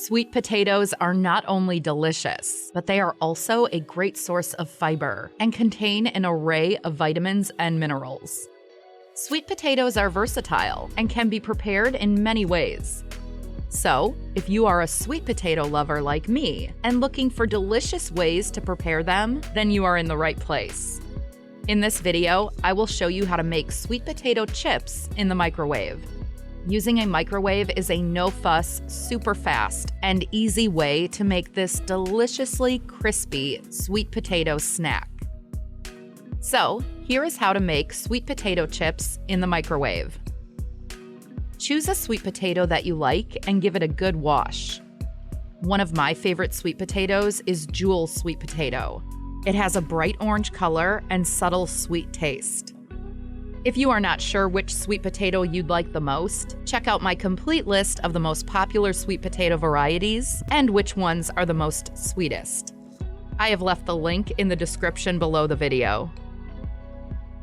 Sweet potatoes are not only delicious, but they are also a great source of fiber and contain an array of vitamins and minerals. Sweet potatoes are versatile and can be prepared in many ways. So, if you are a sweet potato lover like me and looking for delicious ways to prepare them, then you are in the right place. In this video, I will show you how to make sweet potato chips in the microwave. Using a microwave is a no-fuss, super fast, and easy way to make this deliciously crispy sweet potato snack. So, here is how to make sweet potato chips in the microwave. Choose a sweet potato that you like and give it a good wash. One of my favorite sweet potatoes is Jewel sweet potato. It has a bright orange color and subtle sweet taste. If you are not sure which sweet potato you'd like the most, check out my complete list of the most popular sweet potato varieties and which ones are the most sweetest. I have left the link in the description below the video.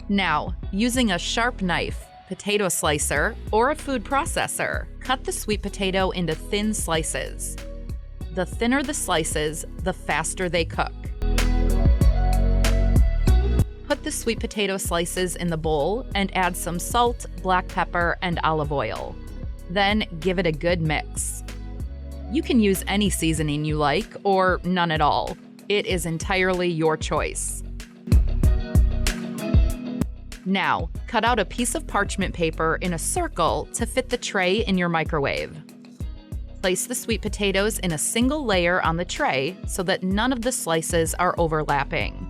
Now, using a sharp knife, potato slicer, or a food processor, cut the sweet potato into thin slices. The thinner the slices, the faster they cook. Put the sweet potato slices in the bowl and add some salt, black pepper, and olive oil. Then give it a good mix. You can use any seasoning you like or none at all. It is entirely your choice. Now, cut out a piece of parchment paper in a circle to fit the tray in your microwave. Place the sweet potatoes in a single layer on the tray so that none of the slices are overlapping.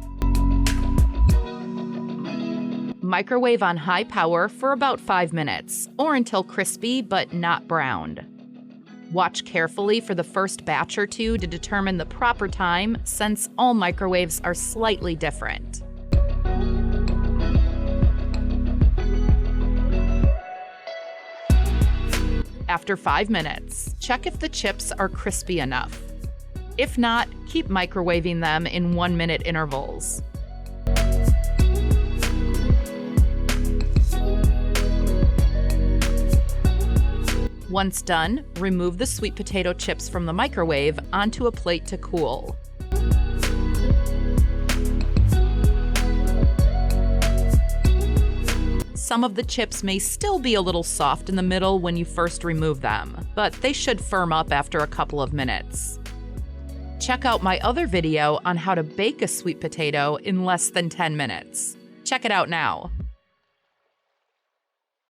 Microwave on high power for about 5 minutes, or until crispy but not browned. Watch carefully for the first batch or two to determine the proper time, since all microwaves are slightly different. After 5 minutes, check if the chips are crispy enough. If not, keep microwaving them in 1-minute intervals. Once done, remove the sweet potato chips from the microwave onto a plate to cool. Some of the chips may still be a little soft in the middle when you first remove them, but they should firm up after a couple of minutes. Check out my other video on how to bake a sweet potato in less than 10 minutes. Check it out now.